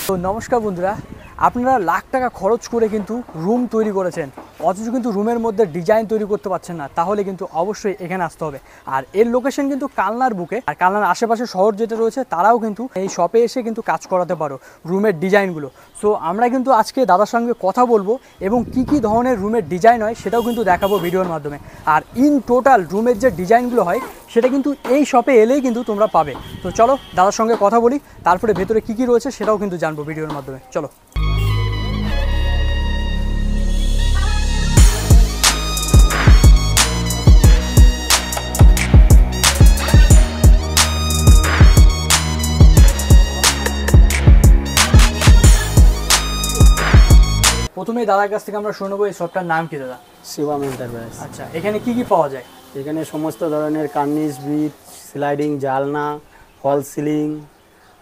তো নমস্কার বন্ধুরা, আপনারা লাখ টাকা খরচ করে কিন্তু রুম তৈরি করেছেন, অথচ কিন্তু রুমের মধ্যে ডিজাইন তৈরি করতে পারছেন না, তাহলে কিন্তু অবশ্যই এখানে আসতে হবে। আর এর লোকেশন কিন্তু কালনার বুকে, আর কালনার আশেপাশে শহর যেটা রয়েছে তারাও কিন্তু এই শপে এসে কিন্তু কাজ করাতে পারো রুমের ডিজাইনগুলো। সো আমরা কিন্তু আজকে দাদার সঙ্গে কথা বলবো এবং কি কি ধরনের রুমের ডিজাইন হয় সেটাও কিন্তু দেখাবো ভিডিওর মাধ্যমে। আর ইন টোটাল রুমের যে ডিজাইনগুলো হয় সেটা কিন্তু এই শপে এলেই কিন্তু তোমরা পাবে। তো চলো দাদার সঙ্গে কথা বলি, তারপরে ভেতরে কী কী রয়েছে সেটাও কিন্তু জানবো ভিডিওর মাধ্যমে। চলো। প্রথমেই দাদার কাছ থেকে আমরা শুনবো এই শপটার নাম কি দাদা? শিবম এন্টারপ্রাইজ। আচ্ছা, এখানে কি কি পাওয়া যায়? এখানে সমস্ত ধরনের কার্নিশ, বিট, স্লাইডিং, জালনা, ফল সিলিং,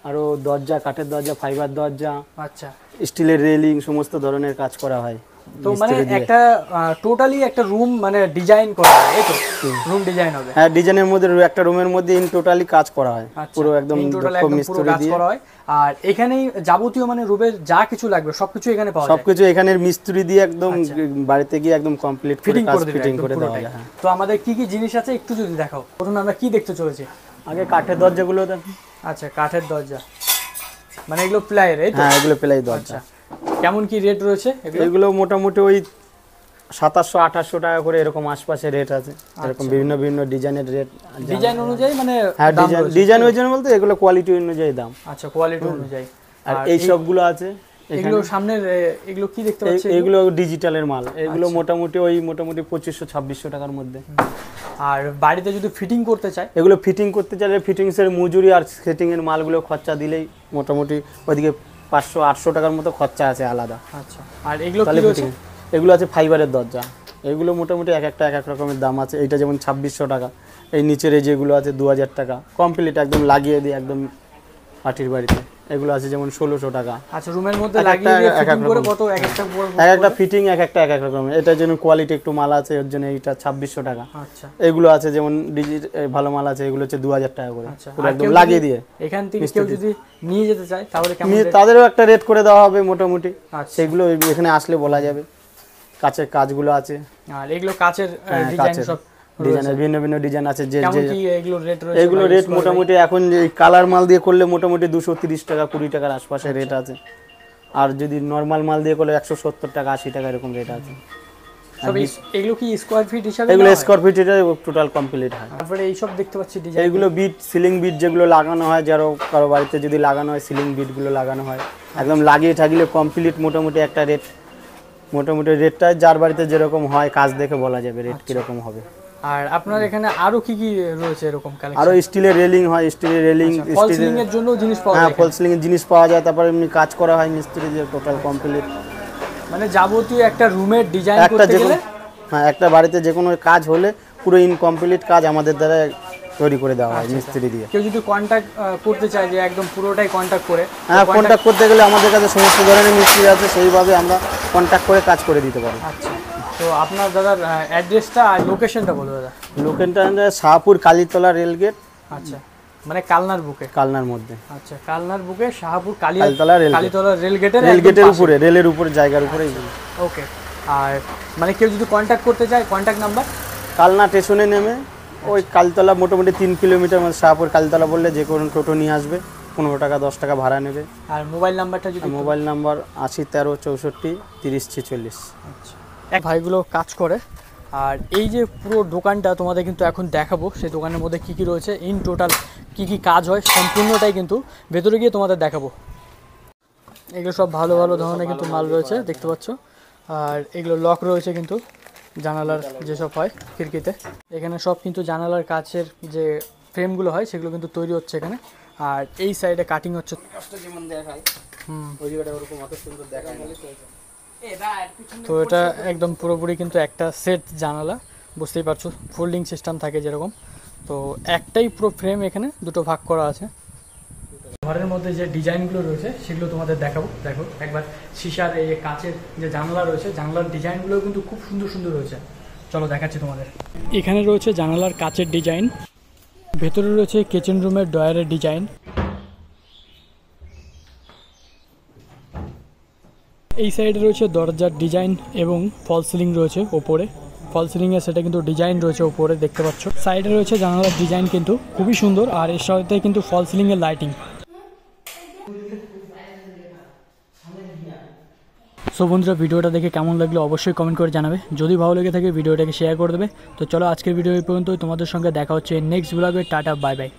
আরও দরজা, কাঠের দরজা, ফাইবার দরজা, আচ্ছা, স্টিলের রেলিং, সমস্ত ধরনের কাজ করা হয়। তো মানে একটা টোটালি একটা রুম মানে ডিজাইন করা হয়, এই তো রুম ডিজাইন হবে? হ্যাঁ, ডিজাইনের মধ্যে একটা রুমের মধ্যে ইন টোটালি কাজ করা হয়, পুরো একদম দক্ষ মিস্ত্রি দিয়ে করা হয়। আর এখানেই যাবতীয় মানে রুমের যা কিছু লাগবে সবকিছু এখানে পাওয়া যায়, সবকিছু এখানের মিস্ত্রি দিয়ে একদম বাড়িতে গিয়ে একদম কমপ্লিট ফিটিং করে দেওয়া যায়। তো আমাদের কি কি জিনিস আছে একটু যদি দেখাও। প্রথমে আমরা কি দেখতে চলেছি? আগে কাঠের দরজাগুলো। আচ্ছা, কাঠের দরজা মানে এগুলো প্লাইয়ের, এই তো? হ্যাঁ, এগুলো প্লাই দরজা। কেমন কি রেট রয়েছে এগুলো? মোটামুটি ওই 2700-2800 টাকা করে এরকম আশপাশে রেট আছে। এরকম বিভিন্ন বিভিন্ন ডিজাইনের রেট, ডিজাইন অনুযায়ী মানে? হ্যাঁ, ডিজাইন অনুযায়ী বলতে এগুলো কোয়ালিটি অনুযায়ী দাম। আচ্ছা, কোয়ালিটি অনুযায়ী। আর এই সবগুলো আছে এগুলো সামনের এগুলো কি দেখতে পাচ্ছি? এগুলো ডিজিটালের মাল। এগুলো মোটামুটি 2500-2600 টাকার মধ্যে। আর বাড়িতে যদি ফিটিং করতে চায়, এগুলো ফিটিং করতে চাইলে ফিটিংসের মজুরি আর সেটিং এর মালগুলো খরচা দিলেই মোটামুটি ওইদিকে 500-800 টাকার মতো খরচা আছে আলাদা। আচ্ছা, আর এগুলো কি রয়েছে? এগুলো আছে ফাইবারের দরজা। এগুলো মোটামুটি এক একটা এক এক রকমের দাম আছে। এইটা যেমন 2600 টাকা, এই নিচের এই যেগুলো আছে 2000 টাকা কমপ্লিট একদম লাগিয়ে দিয়ে একদম পার্টির বাড়িতে। এগুলো আছে যেমন 1600 টাকা। আচ্ছা, রুমের মধ্যে লাগিয়ে দিয়ে ফিটিং করে কত? এক একটা ফিটিং এক একটা এক এক রকম। এটার জন্য কোয়ালিটি একটু মাল আছে, এর জন্য এইটা 2600 টাকা। আচ্ছা, এগুলো আছে যেমন ভালো মাল আছে, এগুলো হচ্ছে 2000 টাকা করে পুরো একদম লাগিয়ে দিয়ে। এখান থেকে কেউ যদি নিয়ে যেতে চায় তাহলে কেমন? তাদেরও একটা রেট করে দেওয়া হবে মোটামুটি। সেগুলো এখানে আসলে বলা যাবে। কাচের কাজগুলো আছে। আর এগুলো কাচের ডিজাইন, সব ডিজাইনের ভিন্ন ভিন্ন ডিজাইন আছে। যে এগুলো রেট মোটামুটি এখন যে কালার মাল দিয়ে করলে মোটামুটি 230 টাকা 20 টাকার আশপাশে রেট আছে। আর যদি নরমাল মাল দিয়ে করলে 170 টাকা 80 টাকা এরকম রেট আছে। এগুলো কি স্কয়ার ফিট হিসাবে? এগুলো স্কয়ার ফিট এটা টোটাল কমপ্লিট হয়। তারপরে এই সব দেখতে পাচ্ছি ডিজাইন। এগুলো বিট, সিলিং বিট যেগুলো লাগানো হয়, কারো বাড়িতে যদি লাগানো হয় সিলিং বিটগুলো লাগানো হয় একদম লাগিয়ে থাকলে কমপ্লিট মোটামুটি একটা রেট। মোটামুটি রেটটা যার বাড়িতে যেরকম হয় কাজ দেখে বলা যাবে রেট কিরকম হবে। আর আপনার এখানে আরো কি কি রয়েছে এরকম কালেকশন? আরো স্টিলের রেলিং হয়, স্টিলের রেলিং, ফল সিলিং এর জন্য জিনিস পাওয়া যায়। হ্যাঁ, ফল সিলিং এর জিনিস পাওয়া যায়। তারপর এমনি কাজ করা হয় মিস্ত্রি দিয়ে টোটাল কমপ্লিট। মানে যাবতীয় একটা রুমের ডিজাইন করতে গেলে, হ্যাঁ, একটা বাড়িতে যে কোনো কাজ হলে পুরো ইনকমপ্লিট কাজ আমাদের দ্বারা তৈরি করে দেওয়া হয় মিস্ত্রি দিয়ে। কেউ যদি কন্টাক্ট করতে চায় যে একদম পুরোটাই কন্টাক্ট করে, হ্যাঁ, কন্টাক্ট করতে গেলে আমাদের কাছে সমস্ত ধরনের মিস্ত্রি আছে, সেইভাবে আমরা কন্টাক্ট করে কাজ করে দিতে পারি। আচ্ছা, তো আপনার দাদার অ্যাড্রেসটা আর লোকেশনটা বলো দাদা। লোকেশনটা শাহপুর কালীতলা রেলগেট। আচ্ছা, মানে কালনার বুকে? কালনার মধ্যে। আচ্ছা, কালনার বুকে শাহপুর কালীতলা রেলগেটের উপরে, রেলের উপরে জায়গার উপরেই। ওকে। আর মানে কেউ যদি কন্টাক্ট করতে চায়, কন্টাক্ট নাম্বার? কালনা স্টেশনে নেমে ওই কালীতলা মোটামুটি 3 কিলোমিটার মধ্যে শাহপুর কালীতলা বললে যে কোনো টোটো নিয়ে আসবে, 15 টাকা 10 টাকা ভাড়া নেবে। আর মোবাইল নাম্বারটা যদি? Mobile number 8013643046। আচ্ছা, এক ভাইগুলো কাজ করে। আর এই যে পুরো দোকানটা তোমাদের কিন্তু এখন দেখাবো, সেই দোকানের মধ্যে কী কী রয়েছে, ইন টোটাল কী কী কাজ হয় সম্পূর্ণটাই কিন্তু ভেতরে গিয়ে তোমাদের দেখাবো। এগুলো সব ভালো ভালো ধরনের কিন্তু মাল রয়েছে দেখতে পাচ্ছ। আর এগুলো লক রয়েছে কিন্তু জানালার যেসব হয় খিড়কিতে, এখানে সব কিন্তু জানালার কাচের যে ফ্রেমগুলো হয় সেগুলো কিন্তু তৈরি হচ্ছে এখানে। আর এই সাইডে কাটিং হচ্ছে। তো এটা একদম পুরোপুরি কিন্তু একটা সেট জানালা, বুঝতেই পারছো ফোল্ডিং সিস্টেম থাকে যেরকম। তো একটাই পুরো ফ্রেম, এখানে দুটো ভাগ করা আছে। ঘরের মধ্যে যে ডিজাইনগুলো রয়েছে সেগুলো তোমাদের দেখাবো। দেখো একবার শিশার এই কাচের যে জানালা রয়েছে, জানালার ডিজাইনগুলো কিন্তু খুব সুন্দর সুন্দর রয়েছে। চলো দেখাচ্ছি তোমাদের। এখানে রয়েছে জানালার কাচের ডিজাইন, ভেতরে রয়েছে কিচেন রুমের ড্রয়ারের ডিজাইন, এই সাইডে রয়েছে দরজার ডিজাইন এবং ফল সিলিং রয়েছে ওপরে। ফল সিলিংয়ে সেটা কিন্তু ডিজাইন রয়েছে ওপরে দেখতে পাচ্ছ। সাইডে রয়েছে জানালার ডিজাইন কিন্তু খুবই সুন্দর, আর এর সাথে কিন্তু ফল সিলিংয়ের লাইটিং। সো বন্ধুরা, ভিডিওটা দেখে কেমন লাগলো অবশ্যই কমেন্ট করে জানাবে। যদি ভালো লেগে থাকে ভিডিওটাকে শেয়ার করে দেবে। তো চলো আজকের ভিডিও এই পর্যন্তই। তোমাদের সঙ্গে দেখা হচ্ছে নেক্সট ব্লগে। Tata, bye bye.